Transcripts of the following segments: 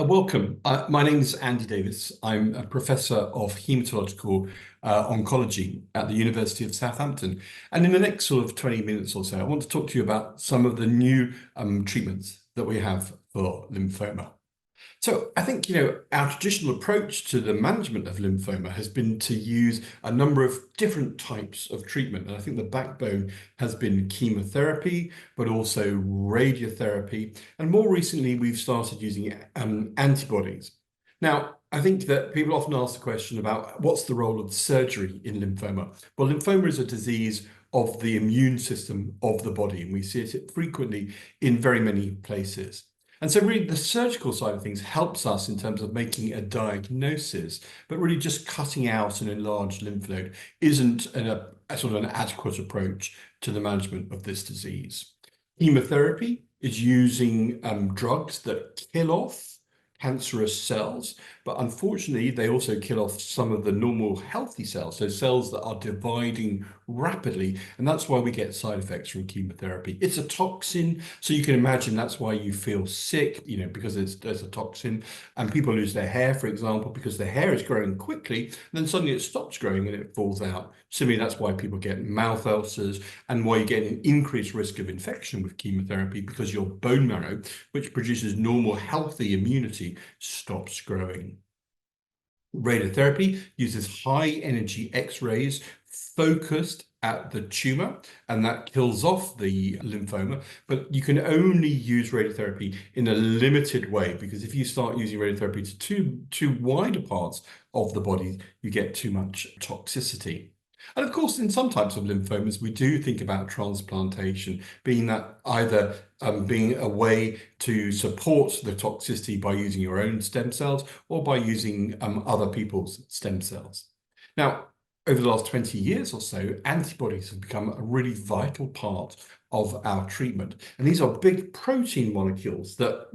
Welcome. My name is Andy Davies. I'm a professor of Haematological Oncology at the University of Southampton. And in the next sort of 20 minutes or so, I want to talk to you about some of the new treatments that we have for lymphoma. So I think, our traditional approach to the management of lymphoma has been to use a number of different types of treatment. And I think the backbone has been chemotherapy, but also radiotherapy. And more recently, we've started using antibodies. Now, I think that people often ask the question about what's the role of surgery in lymphoma? Well, lymphoma is a disease of the immune system of the body, and we see it frequently in very many places. And so really the surgical side of things helps us in terms of making a diagnosis, but really just cutting out an enlarged lymph node isn't a sort of an adequate approach to the management of this disease. Chemotherapy is using drugs that kill off cancerous cells, but unfortunately they also kill off some of the normal healthy cells, so cells that are dividing rapidly, and that's why we get side effects from chemotherapy. It's a toxin, so you can imagine that's why you feel sick, because there's a toxin, and people lose their hair, for example, because their hair is growing quickly, and then suddenly it stops growing and it falls out. Similarly, that's why people get mouth ulcers and why you get an increased risk of infection with chemotherapy, because your bone marrow, which produces normal healthy immunity, stops growing. Radiotherapy uses high energy X-rays focused at the tumor, and that kills off the lymphoma, but you can only use radiotherapy in a limited way, because if you start using radiotherapy to too wider parts of the body, you get too much toxicity. And of course, in some types of lymphomas, we do think about transplantation, being that either being a way to support the toxicity by using your own stem cells or by using other people's stem cells. Our over the last 20 years or so, antibodies have become a really vital part of our treatment. And these are big protein molecules that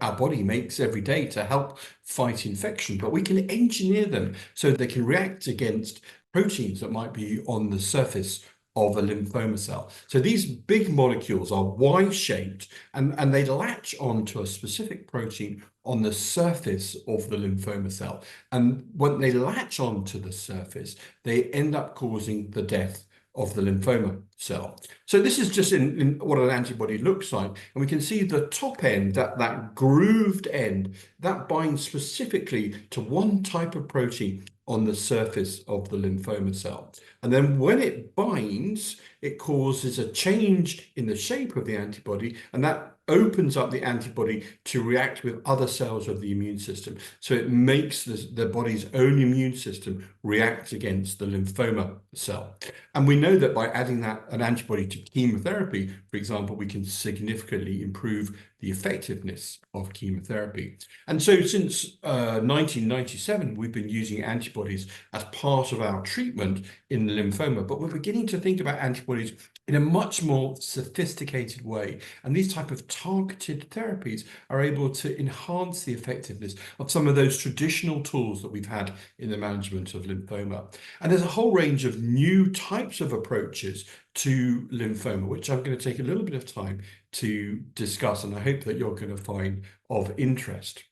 our body makes every day to help fight infection, but we can engineer them so they can react against proteins that might be on the surface of a lymphoma cell. So these big molecules are Y-shaped and they latch onto a specific protein on the surface of the lymphoma cell. And when they latch onto the surface, they end up causing the death of the lymphoma cell. So this is just in what an antibody looks like. And we can see the top end, that grooved end, that binds specifically to one type of protein on the surface of the lymphoma cell. And then when it binds, it causes a change in the shape of the antibody, and that opens up the antibody to react with other cells of the immune system. So it makes the body's own immune system react against the lymphoma cell. And we know that by adding an antibody to chemotherapy, for example, we can significantly improve the effectiveness of chemotherapy. And so since 1997, we've been using antibodies as part of our treatment in lymphoma, but we're beginning to think about antibodies in a much more sophisticated way. And these type of targeted therapies are able to enhance the effectiveness of some of those traditional tools that we've had in the management of lymphoma. And there's a whole range of new types of approaches to lymphoma, which I'm going to take a little bit of time to discuss, and I hope that you're going to find of interest.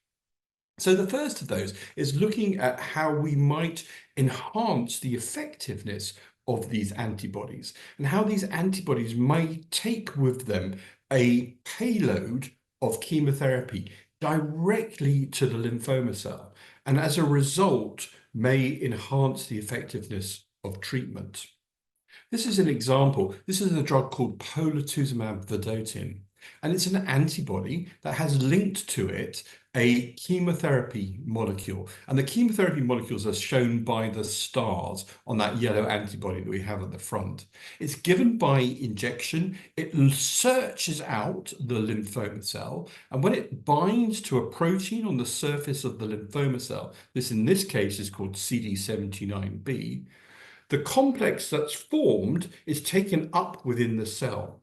So the first of those is looking at how we might enhance the effectiveness of these antibodies, and how these antibodies may take with them a payload of chemotherapy directly to the lymphoma cell, and as a result may enhance the effectiveness of treatment. This is an example. This is a drug called polatuzumab vedotin, and it's an antibody that has linked to it a chemotherapy molecule. And the chemotherapy molecules are shown by the stars on that yellow antibody that we have at the front. It's given by injection. It searches out the lymphoma cell, and when it binds to a protein on the surface of the lymphoma cell, this in this case is called CD79B, the complex that's formed is taken up within the cell.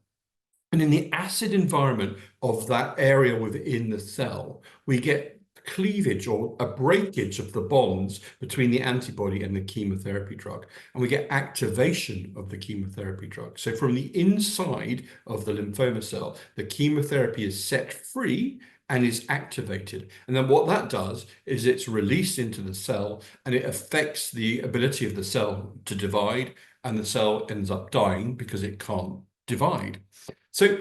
And in the acid environment of that area within the cell, we get cleavage or a breakage of the bonds between the antibody and the chemotherapy drug. And we get activation of the chemotherapy drug. So from the inside of the lymphoma cell, the chemotherapy is set free and is activated. And then what that does is it's released into the cell and it affects the ability of the cell to divide, and the cell ends up dying because it can't divide. So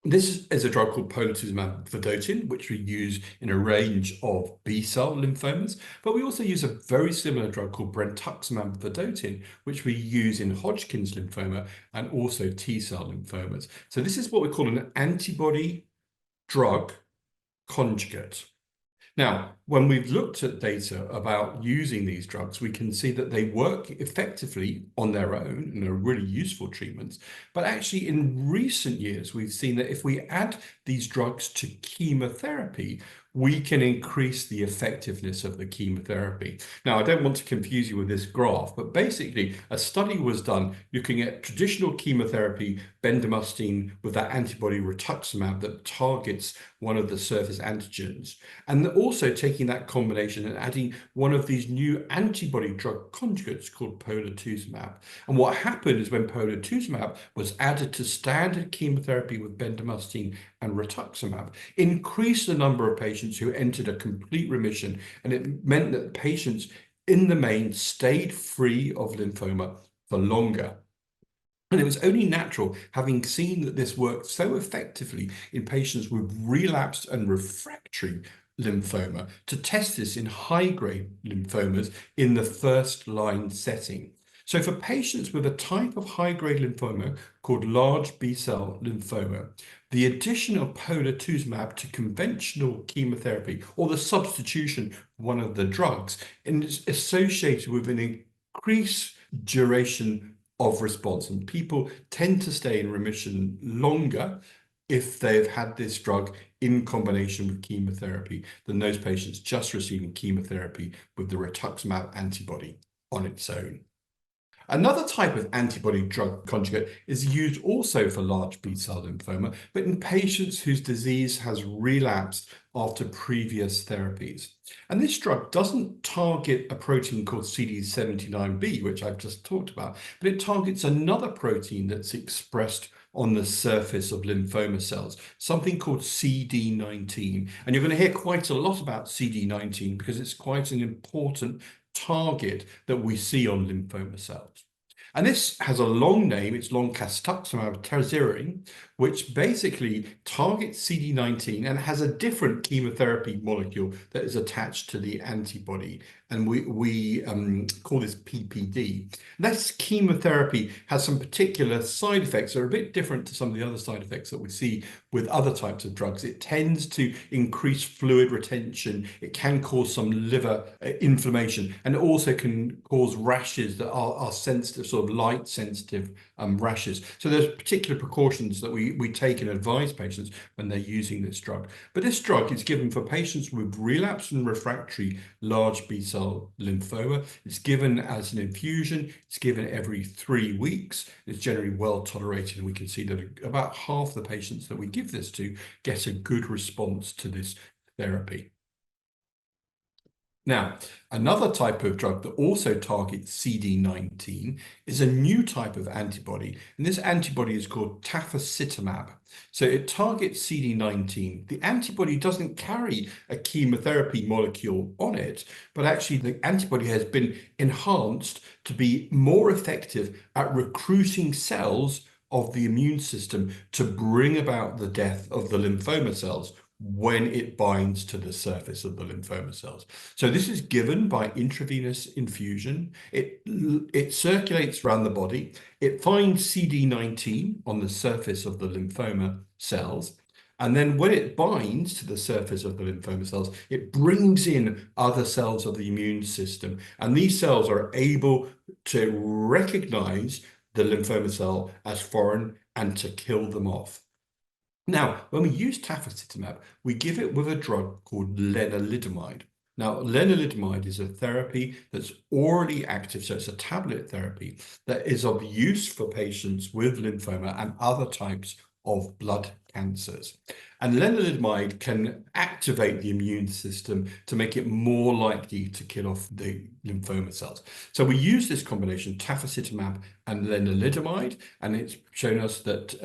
this is a drug called polatuzumab vedotin, which we use in a range of B-cell lymphomas, but we also use a very similar drug called brentuximab vedotin, which we use in Hodgkin's lymphoma and also T-cell lymphomas. So this is what we call an antibody-drug conjugate. Now, when we've looked at data about using these drugs, we can see that they work effectively on their own and are really useful treatments. But actually, in recent years, we've seen that if we add these drugs to chemotherapy, we can increase the effectiveness of the chemotherapy. Now, I don't want to confuse you with this graph, but basically a study was done looking at traditional chemotherapy, bendamustine, with that antibody rituximab that targets one of the surface antigens, and also taking that combination and adding one of these new antibody-drug conjugates called polatuzumab. And what happened is when polatuzumab was added to standard chemotherapy with bendamustine and rituximab, increased the number of patients who entered a complete remission, and it meant that patients in the main stayed free of lymphoma for longer. And it was only natural, having seen that this worked so effectively in patients with relapsed and refractory lymphoma, to test this in high-grade lymphomas in the first-line setting. So for patients with a type of high-grade lymphoma called large B-cell lymphoma, the addition of polatuzumab to conventional chemotherapy, or the substitution of one of the drugs, is associated with an increased duration of response, and people tend to stay in remission longer if they've had this drug in combination with chemotherapy than those patients just receiving chemotherapy with the rituximab antibody on its own. Another type of antibody-drug conjugate is used also for large B-cell lymphoma, but in patients whose disease has relapsed after previous therapies. And this drug doesn't target a protein called CD79B, which I've just talked about, but it targets another protein that's expressed on the surface of lymphoma cells, something called CD19. And you're going to hear quite a lot about CD19 because it's quite an important target that we see on lymphoma cells. And this has a long name, it's loncastuximab tesirine, which basically targets CD19 and has a different chemotherapy molecule that is attached to the antibody. And we call this PPD. This chemotherapy has some particular side effects that are a bit different to some of the other side effects that we see with other types of drugs. It tends to increase fluid retention. It can cause some liver inflammation, and it also can cause rashes that are sensitive, sort of light sensitive rashes. So there's particular precautions that we take and advise patients when they're using this drug. But this drug is given for patients with relapsed and refractory large B-cell lymphoma. It's given as an infusion. It's given every 3 weeks. It's generally well tolerated, and we can see that about half the patients that we give this to get a good response to this therapy. Now, another type of drug that also targets CD19 is a new type of antibody, and this antibody is called tafasitamab. So it targets CD19. The antibody doesn't carry a chemotherapy molecule on it, but actually the antibody has been enhanced to be more effective at recruiting cells of the immune system to bring about the death of the lymphoma cells when it binds to the surface of the lymphoma cells. So this is given by intravenous infusion. It circulates around the body. It finds CD19 on the surface of the lymphoma cells. And then when it binds to the surface of the lymphoma cells, it brings in other cells of the immune system. And these cells are able to recognize the lymphoma cell as foreign and to kill them off. Now, when we use tafasitamab, we give it with a drug called lenalidomide. Now, lenalidomide is a therapy that's orally active, so it's a tablet therapy that is of use for patients with lymphoma and other types of blood cancers. And lenalidomide can activate the immune system to make it more likely to kill off the lymphoma cells. So we use this combination, tafasitamab and lenalidomide, and it's shown us that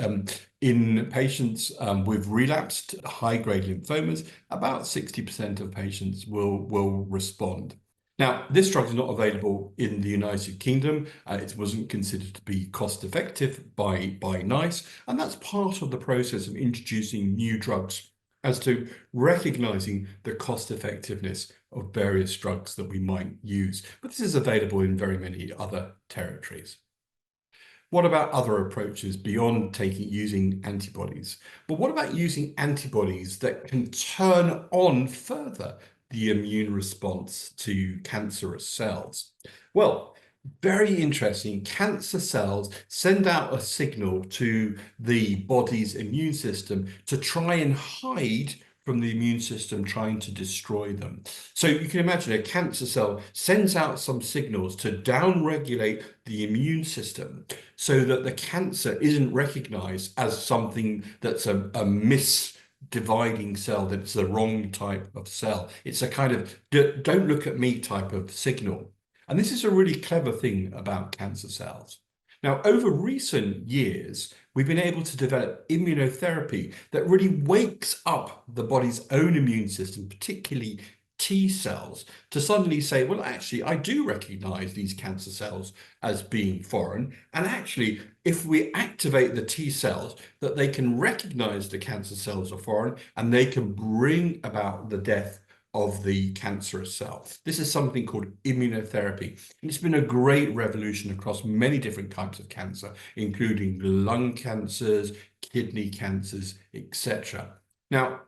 In patients with relapsed high-grade lymphomas, about 60% of patients will respond. Now, this drug is not available in the United Kingdom. It wasn't considered to be cost-effective by NICE, and that's part of the process of introducing new drugs as to recognizing the cost-effectiveness of various drugs that we might use. But this is available in very many other territories. What about other approaches beyond using antibodies? But what about using antibodies that can turn on further the immune response to cancerous cells? Well, very interesting. Cancer cells send out a signal to the body's immune system to try and hide from the immune system trying to destroy them. So you can imagine a cancer cell sends out some signals to downregulate the immune system so that the cancer isn't recognized as something that's a misdividing cell, that's the wrong type of cell. It's a kind of don't look at me type of signal. And this is a really clever thing about cancer cells. Now, over recent years, we've been able to develop immunotherapy that really wakes up the body's own immune system, particularly T cells, to suddenly say, well, actually, I do recognize these cancer cells as being foreign. And actually, if we activate the T cells, that they can recognize the cancer cells are foreign and they can bring about the death of the cancerous cell. This is something called immunotherapy. And it's been a great revolution across many different types of cancer, including lung cancers, kidney cancers, etc. Now,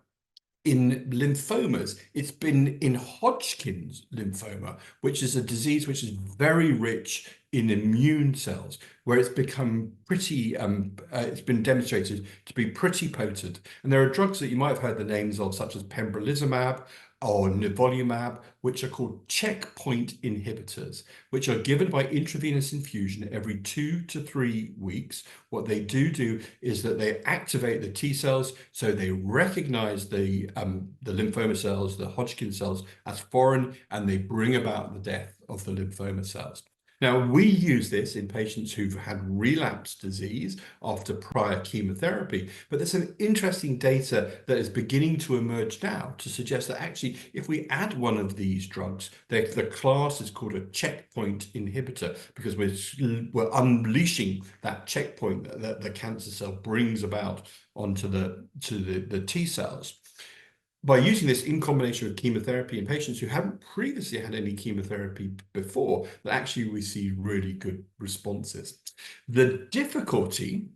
in lymphomas, it's been in Hodgkin's lymphoma, which is a disease which is very rich in immune cells, where it's become pretty, it's been demonstrated to be pretty potent. And there are drugs that you might have heard the names of, such as pembrolizumab or nivolumab, which are called checkpoint inhibitors, which are given by intravenous infusion every 2 to 3 weeks. What they do is that they activate the T cells, so they recognize the lymphoma cells, the Hodgkin cells, as foreign, and they bring about the death of the lymphoma cells. Now, we use this in patients who've had relapsed disease after prior chemotherapy, but there's some interesting data that is beginning to emerge now to suggest that actually, if we add one of these drugs, the class is called a checkpoint inhibitor, because we're unleashing that checkpoint that the cancer cell brings about onto the T cells. By using this in combination with chemotherapy in patients who haven't previously had any chemotherapy before, that actually we see really good responses. The difficulty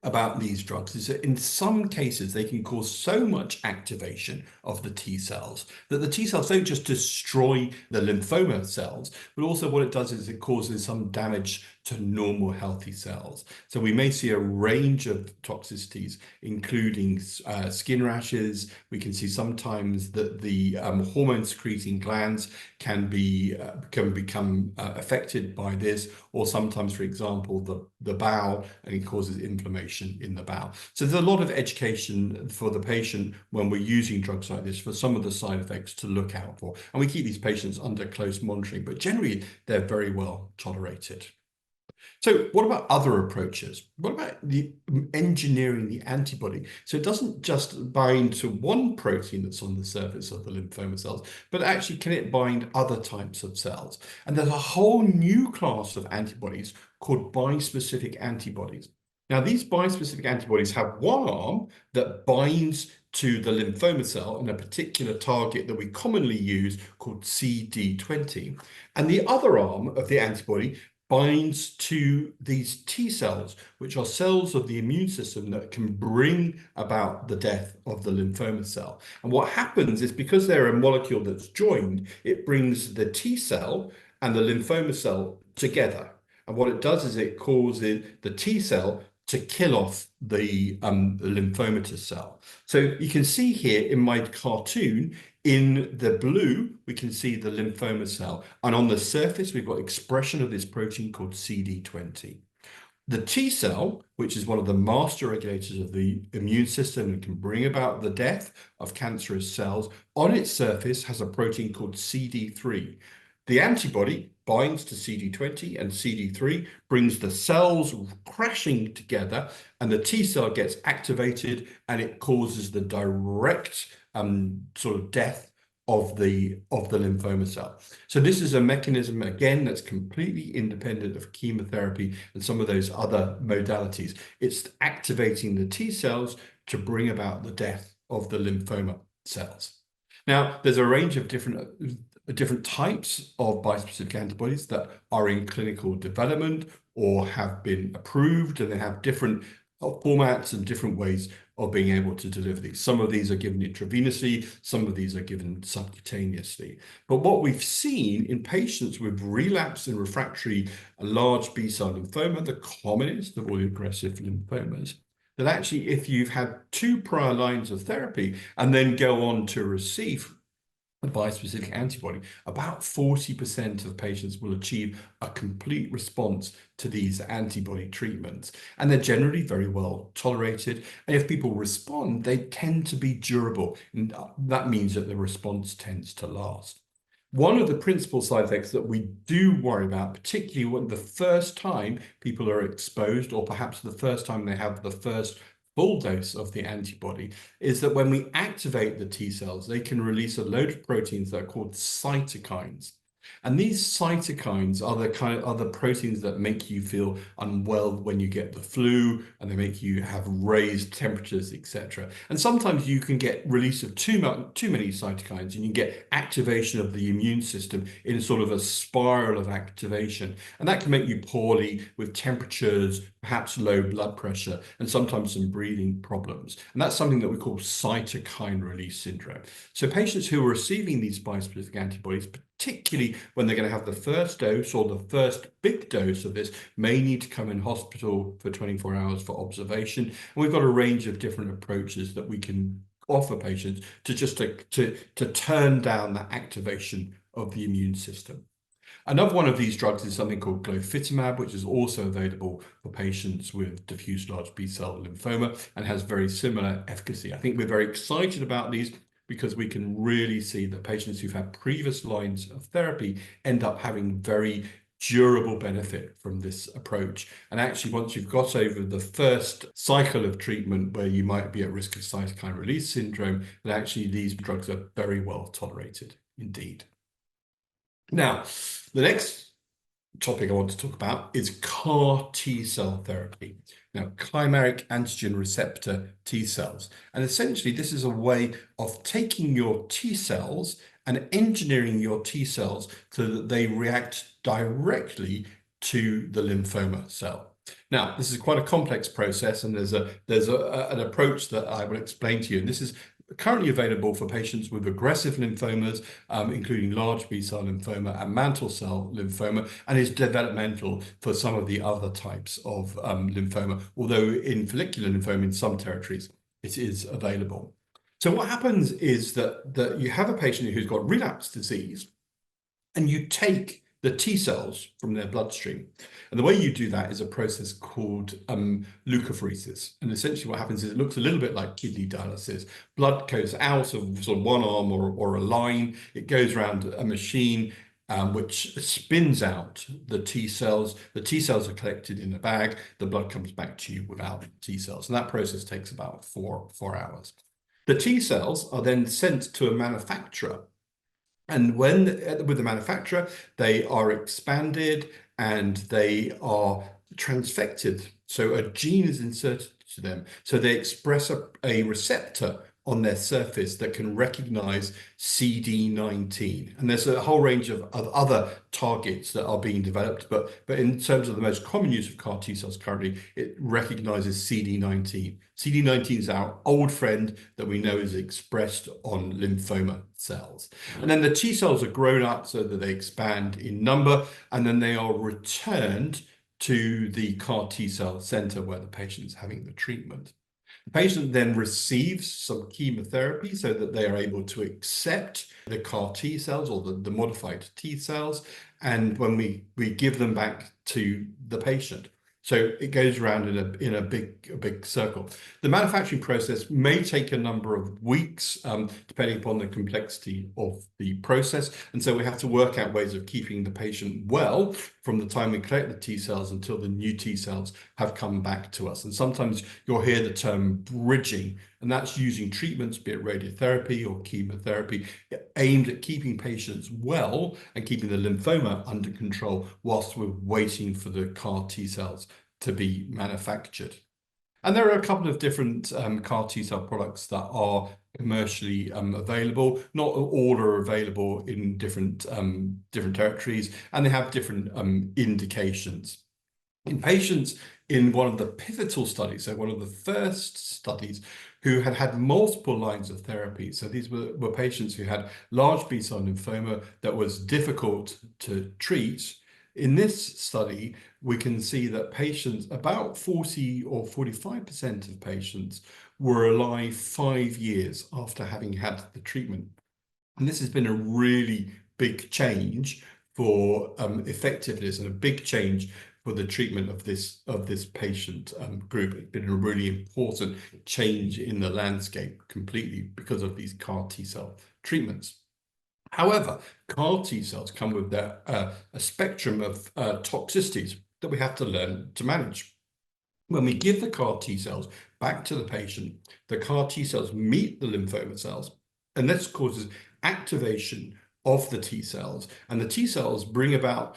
about these drugs is that in some cases they can cause so much activation of the T cells that the T cells don't just destroy the lymphoma cells, but also what it does is it causes some damage to normal healthy cells. So we may see a range of toxicities, including skin rashes. We can see sometimes that the hormone secreting glands can become affected by this, or sometimes, for example, the bowel, and it causes inflammation in the bowel. So there's a lot of education for the patient when we're using drugs like this for some of the side effects to look out for. And we keep these patients under close monitoring, but generally they're very well tolerated. So what about other approaches? What about engineering the antibody? So it doesn't just bind to one protein that's on the surface of the lymphoma cells, but actually can it bind other types of cells? And there's a whole new class of antibodies called bispecific antibodies. Now, these bispecific antibodies have one arm that binds to the lymphoma cell and a particular target that we commonly use called CD20. And the other arm of the antibody binds to these T cells, which are cells of the immune system that can bring about the death of the lymphoma cell. And what happens is, because they're a molecule that's joined, it brings the T cell and the lymphoma cell together. And what it does is it causes the T cell to kill off the lymphomatous cell. So you can see here in my cartoon, in the blue, we can see the lymphoma cell. And on the surface, we've got expression of this protein called CD20. The T cell, which is one of the master regulators of the immune system and can bring about the death of cancerous cells, on its surface has a protein called CD3. The antibody binds to CD20 and CD3, brings the cells crashing together, and the T cell gets activated, and it causes the direct sort of death of the lymphoma cell. So this is a mechanism, again, that's completely independent of chemotherapy and some of those other modalities. It's activating the T cells to bring about the death of the lymphoma cells. Now, there's a range of different types of bispecific antibodies that are in clinical development or have been approved, and they have different formats and different ways of being able to deliver these. Some of these are given intravenously, some of these are given subcutaneously. But what we've seen in patients with relapsed and refractory large B-cell lymphoma, the commonest of all the aggressive lymphomas, that actually if you've had 2 prior lines of therapy and then go on to receive a bispecific antibody, about 40% of patients will achieve a complete response to these antibody treatments. And they're generally very well tolerated. And if people respond, they tend to be durable. And that means that the response tends to last. One of the principal side effects that we do worry about, particularly when the first time people are exposed, or perhaps the first time they have the first full dose of the antibody, is that when we activate the T cells, they can release a load of proteins that are called cytokines. And these cytokines are the proteins that make you feel unwell when you get the flu, and they make you have raised temperatures, etc. And sometimes you can get release of too many cytokines, and you get activation of the immune system in sort of a spiral of activation. And that can make you poorly with temperatures, perhaps low blood pressure, and sometimes some breathing problems. And that's something that we call cytokine release syndrome. So patients who are receiving these bispecific antibodies, particularly when they're going to have the first dose or the first big dose of this, may need to come in hospital for 24 hours for observation. And we've got a range of different approaches that we can offer patients to turn down that activation of the immune system. Another one of these drugs is something called glofitamab, which is also available for patients with diffuse large B-cell lymphoma and has very similar efficacy. I think we're very excited about these because we can really see that patients who've had previous lines of therapy end up having very durable benefit from this approach. And actually, once you've got over the first cycle of treatment where you might be at risk of cytokine release syndrome, that actually these drugs are very well tolerated indeed. Now, the next topic I want to talk about is CAR T-cell therapy. Now, chimeric antigen receptor T cells. And essentially, this is a way of taking your T cells and engineering your T cells so that they react directly to the lymphoma cell. Now, this is quite a complex process, and there's an approach that I will explain to you. And this is currently available for patients with aggressive lymphomas, including large B-cell lymphoma and mantle cell lymphoma, and is developmental for some of the other types of lymphoma, although in follicular lymphoma in some territories it is available. So what happens is that you have a patient who's got relapse disease, and you take the T cells from their bloodstream. And the way you do that is a process called leukapheresis. And essentially what happens is it looks a little bit like kidney dialysis. Blood goes out of sort of one arm or a line. It goes around a machine which spins out the T cells. The T cells are collected in a bag. The blood comes back to you without T cells. And that process takes about four hours. The T cells are then sent to a manufacturer. And with the manufacturer, they are expanded and they are transfected. So a gene is inserted to them. So they express a receptor on their surface that can recognize CD19. And there's a whole range of other targets that are being developed, but in terms of the most common use of CAR T cells currently, it recognizes CD19. CD19 is our old friend that we know is expressed on lymphoma cells. And then the T cells are grown up so that they expand in number, and then they are returned to the CAR T cell center where the patient is having the treatment. The patient then receives some chemotherapy so that they are able to accept the CAR T cells or the modified T cells. And when we give them back to the patient, So it goes around in a big circle. The manufacturing process may take a number of weeks, depending upon the complexity of the process. And so we have to work out ways of keeping the patient well from the time we collect the T cells until the new T cells have come back to us. And sometimes you'll hear the term bridging, and that's using treatments, be it radiotherapy or chemotherapy, aimed at keeping patients well and keeping the lymphoma under control whilst we're waiting for the CAR T cells to be manufactured. And there are a couple of different CAR T cell products that are commercially available. Not all are available in different territories, and they have different indications. In patients in one of the pivotal studies, so one of the first studies, who had had multiple lines of therapy. So these were patients who had large B-cell lymphoma that was difficult to treat. In this study, we can see that patients, about 40 or 45% of patients, were alive 5 years after having had the treatment. And this has been a really big change for effectiveness, and a big change for the treatment of this patient group. It's been a really important change in the landscape completely because of these CAR T cell treatments. However, CAR T cells come with a spectrum of toxicities that we have to learn to manage. When we give the CAR T cells back to the patient, the CAR T cells meet the lymphoma cells, and this causes activation of the T cells, and the T cells bring about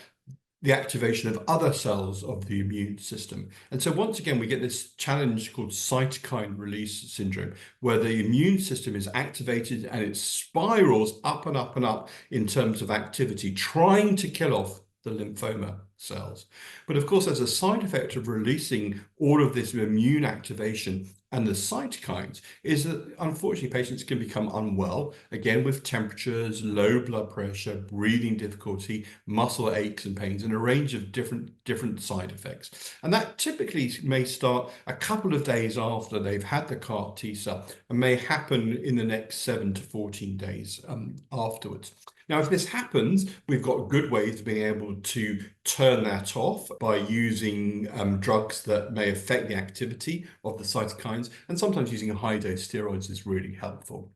the activation of other cells of the immune system. And so once again, we get this challenge called cytokine release syndrome, where the immune system is activated and it spirals up and up and up in terms of activity, trying to kill off the lymphoma cells. But of course, as a side effect of releasing all of this immune activation and the cytokines, is that unfortunately patients can become unwell, again with temperatures, low blood pressure, breathing difficulty, muscle aches and pains, and a range of different side effects. And that typically may start a couple of days after they've had the CAR T cell, and may happen in the next 7 to 14 days afterwards. Now, if this happens, we've got good ways of being able to turn that off by using drugs that may affect the activity of the cytokines, and sometimes using high-dose steroids is really helpful.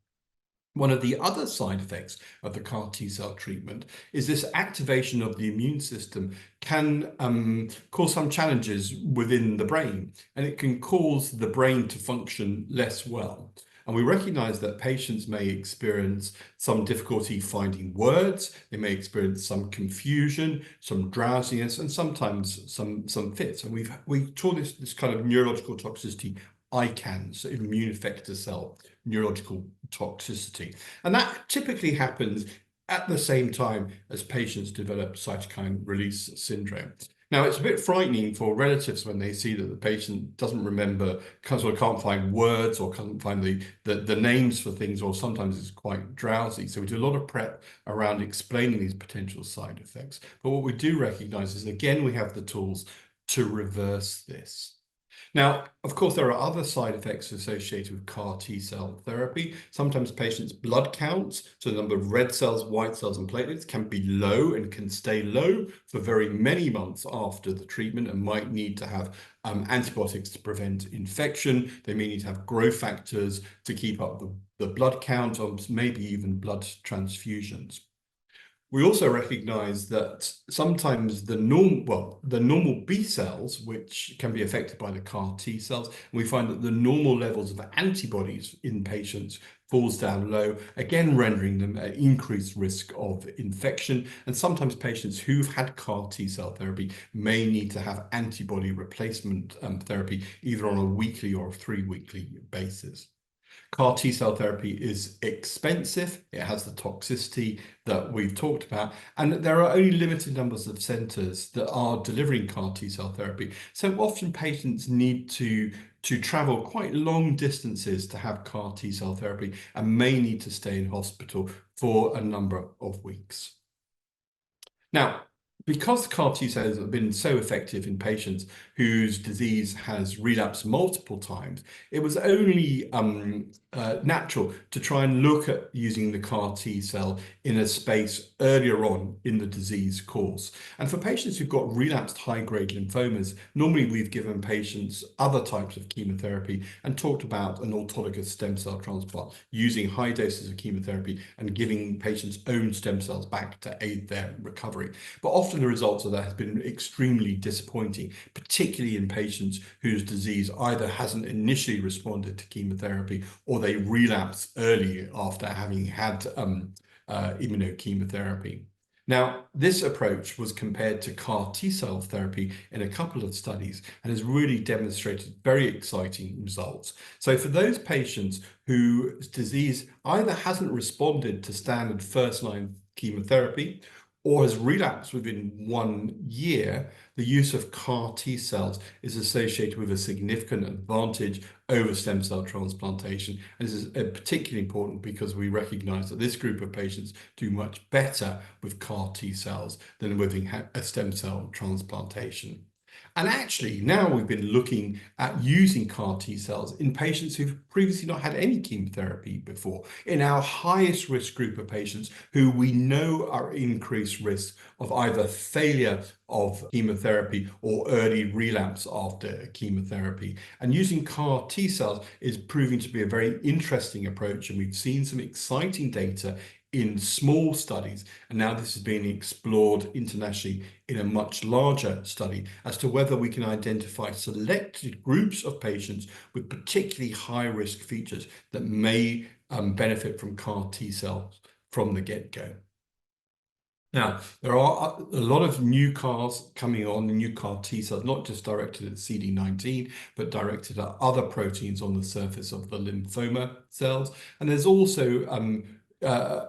One of the other side effects of the CAR T cell treatment is this activation of the immune system can cause some challenges within the brain, and it can cause the brain to function less well. And we recognize that patients may experience some difficulty finding words, they may experience some confusion, some drowsiness, and sometimes some fits. And we call this kind of neurological toxicity ICANS, immune effector cell neurological toxicity. And that typically happens at the same time as patients develop cytokine release syndrome. Now, it's a bit frightening for relatives when they see that the patient doesn't remember, or can't find words, or can't find the names for things, or sometimes is quite drowsy. So we do a lot of prep around explaining these potential side effects. But what we do recognize is, again, we have the tools to reverse this. Now, of course, there are other side effects associated with CAR T cell therapy. Sometimes patients' blood counts, so the number of red cells, white cells, and platelets, can be low and can stay low for very many months after the treatment, and might need to have antibiotics to prevent infection. They may need to have growth factors to keep up the blood count, or maybe even blood transfusions. We also recognize that sometimes the normal B cells, which can be affected by the CAR T cells, and we find that the normal levels of antibodies in patients falls down low, again rendering them at increased risk of infection. And sometimes patients who've had CAR T cell therapy may need to have antibody replacement therapy, either on a weekly or a 3-weekly basis. CAR T cell therapy is expensive, it has the toxicity that we've talked about, and there are only limited numbers of centres that are delivering CAR T cell therapy. So often patients need to travel quite long distances to have CAR T cell therapy, and may need to stay in hospital for a number of weeks. Now, because CAR T cells have been so effective in patients whose disease has relapsed multiple times, it was only natural to try and look at using the CAR T cell in a space earlier on in the disease course. And for patients who've got relapsed high-grade lymphomas, normally we've given patients other types of chemotherapy and talked about an autologous stem cell transplant using high doses of chemotherapy and giving patients own stem cells back to aid their recovery. But often the results of that have been extremely disappointing, particularly in patients whose disease either hasn't initially responded to chemotherapy or they relapse early after having had immunochemotherapy. Now, this approach was compared to CAR T-cell therapy in a couple of studies and has really demonstrated very exciting results. So for those patients whose disease either hasn't responded to standard first-line chemotherapy or has relapsed within 1 year, the use of CAR T cells is associated with a significant advantage over stem cell transplantation. And this is particularly important because we recognize that this group of patients do much better with CAR T cells than with a stem cell transplantation. And actually, now we've been looking at using CAR T cells in patients who've previously not had any chemotherapy before, in our highest risk group of patients who we know are increased risk of either failure of chemotherapy or early relapse after chemotherapy. And using CAR T cells is proving to be a very interesting approach, and we've seen some exciting data in small studies, and now this is being explored internationally in a much larger study as to whether we can identify selected groups of patients with particularly high-risk features that may benefit from CAR T cells from the get-go. Now, there are a lot of new CARs coming on, new CAR T cells, not just directed at CD19, but directed at other proteins on the surface of the lymphoma cells. And there's also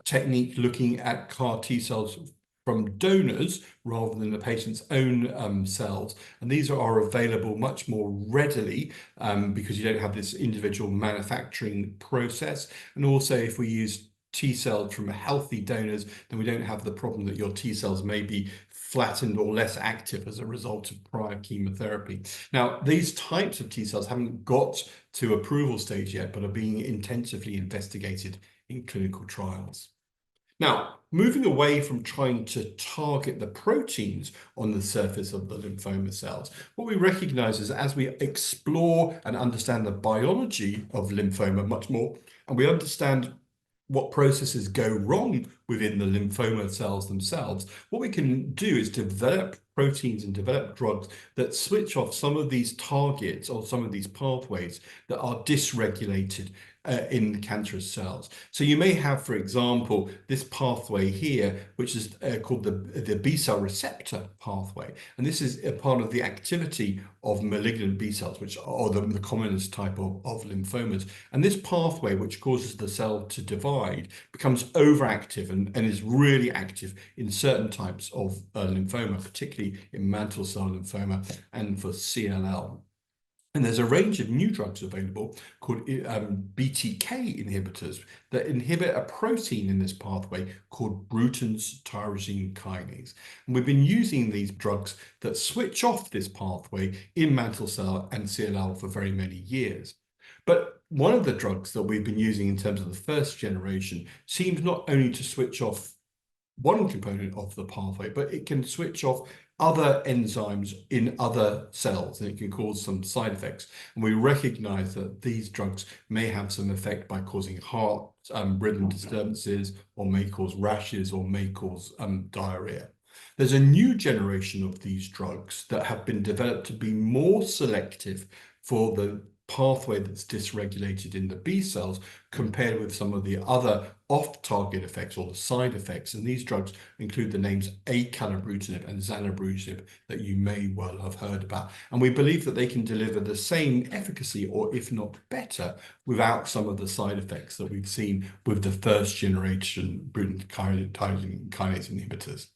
technique looking at CAR T cells from donors rather than the patient's own cells. And these are available much more readily because you don't have this individual manufacturing process. And also if we use T cells from healthy donors, then we don't have the problem that your T cells may be flattened or less active as a result of prior chemotherapy. Now, these types of T cells haven't got to approval stage yet, but are being intensively investigated in clinical trials. Now, moving away from trying to target the proteins on the surface of the lymphoma cells, what we recognize is as we explore and understand the biology of lymphoma much more, and we understand what processes go wrong within the lymphoma cells themselves, what we can do is develop proteins and develop drugs that switch off some of these targets or some of these pathways that are dysregulated in cancerous cells. So you may have, for example, this pathway here, which is called the B cell receptor pathway. And this is a part of the activity of malignant B cells, which are the commonest type of lymphomas. And this pathway, which causes the cell to divide, becomes overactive and is really active in certain types of lymphoma, particularly in mantle cell lymphoma and for CLL. And there's a range of new drugs available called BTK inhibitors that inhibit a protein in this pathway called Bruton's tyrosine kinase. And we've been using these drugs that switch off this pathway in mantle cell and CLL for very many years. But one of the drugs that we've been using in terms of the first generation seems not only to switch off one component of the pathway, but it can switch off other enzymes in other cells, and it can cause some side effects. And we recognize that these drugs may have some effect by causing heart rhythm disturbances, or may cause rashes, or may cause diarrhea. There's a new generation of these drugs that have been developed to be more selective for the pathway that's dysregulated in the B cells compared with some of the other off-target effects or the side effects. And these drugs include the names acalabrutinib and zanubrutinib that you may well have heard about. And we believe that they can deliver the same efficacy, or if not better, without some of the side effects that we've seen with the first generation Bruton tyrosine kinase inhibitors.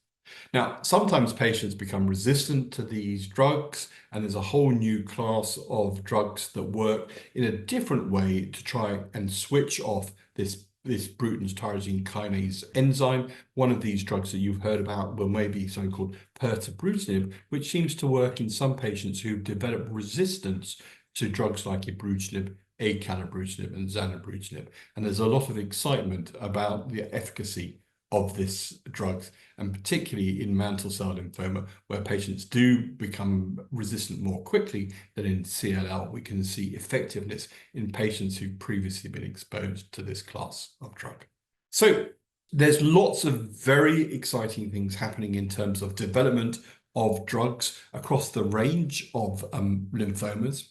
Now, sometimes patients become resistant to these drugs, and there's a whole new class of drugs that work in a different way to try and switch off this this Bruton's tyrosine kinase enzyme. One of these drugs that you've heard about will maybe something called pirtobrutinib, which seems to work in some patients who develop resistance to drugs like ibrutinib, acalabrutinib, and zanubrutinib. And there's a lot of excitement about the efficacy of this drug, and particularly in mantle cell lymphoma, where patients do become resistant more quickly than in CLL, we can see effectiveness in patients who've previously been exposed to this class of drug. So there's lots of very exciting things happening in terms of development of drugs across the range of lymphomas.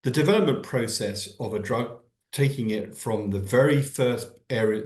The development process of a drug, taking it from the very first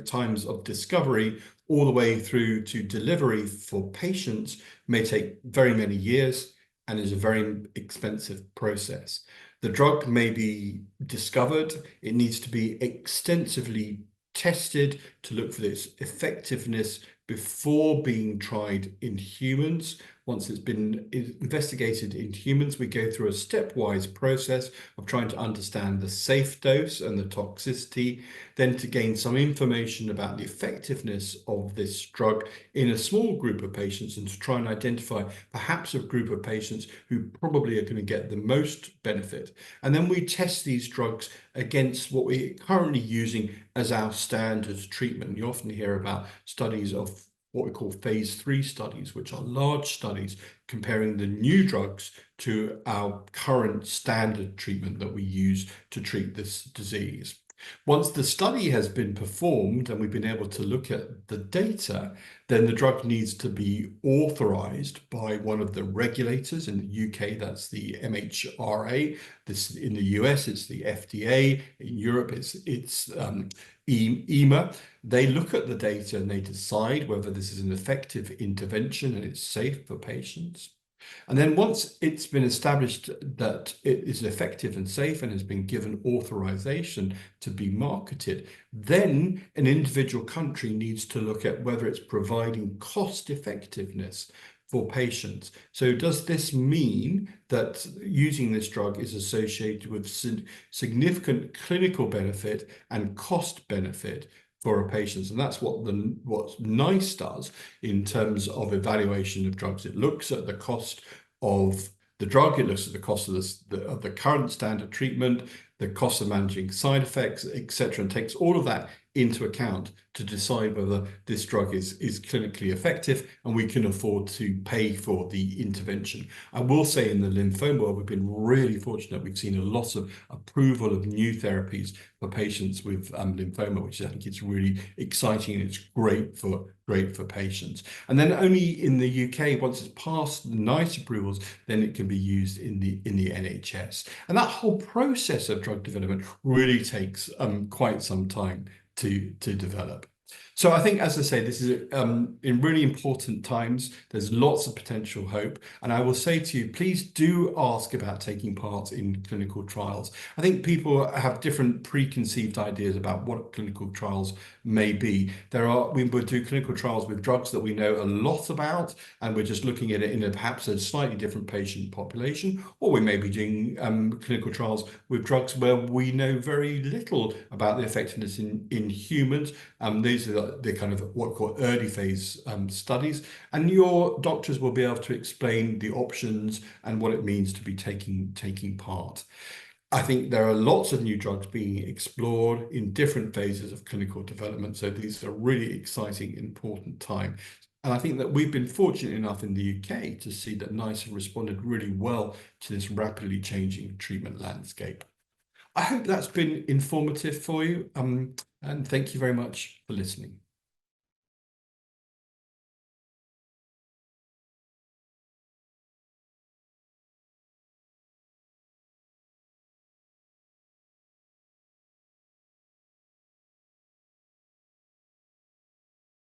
times of discovery all the way through to delivery for patients, may take very many years and is a very expensive process. The drug may be discovered, it needs to be extensively tested to look for its effectiveness before being tried in humans. Once it's been investigated in humans, we go through a stepwise process of trying to understand the safe dose and the toxicity, then to gain some information about the effectiveness of this drug in a small group of patients, and to try and identify perhaps a group of patients who probably are going to get the most benefit. And then we test these drugs against what we're currently using as our standard treatment. You often hear about studies of what we call phase 3 studies, which are large studies comparing the new drugs to our current standard treatment that we use to treat this disease. Once the study has been performed and we've been able to look at the data, then the drug needs to be authorized by one of the regulators. In the UK, that's the MHRA. In the US, it's the FDA. In Europe, it's EMA. They look at the data and they decide whether this is an effective intervention and it's safe for patients. And then once it's been established that it is effective and safe and has been given authorization to be marketed, then an individual country needs to look at whether it's providing cost effectiveness for patients. So does this mean that using this drug is associated with significant clinical benefit and cost benefit for our patients? And that's what NICE does in terms of evaluation of drugs. It looks at the cost of the drug, it looks at the cost of the current standard treatment, the cost of managing side effects, etc., and takes all of that into account to decide whether this drug is clinically effective and we can afford to pay for the intervention. I will say in the lymphoma world, we've been really fortunate. We've seen a lot of approval of new therapies for patients with lymphoma, which I think is really exciting and it's great for patients. And then only in the UK, once it's passed the NICE approvals, then it can be used in the NHS. And that whole process of drug development really takes quite some time to develop. So I think, as I say, this is in really important times. There's lots of potential hope. And I will say to you, please do ask about taking part in clinical trials. I think people have different preconceived ideas about what clinical trials may be. We would do clinical trials with drugs that we know a lot about, and we're just looking at it in perhaps a slightly different patient population, or we may be doing clinical trials with drugs where we know very little about the effectiveness in humans. These are the kind of what we call early phase studies, and your doctors will be able to explain the options and what it means to be taking part. I think there are lots of new drugs being explored in different phases of clinical development, so these are really exciting, important times. And I think that we've been fortunate enough in the UK to see that NICE have responded really well to this rapidly changing treatment landscape. I hope that's been informative for you, and thank you very much for listening.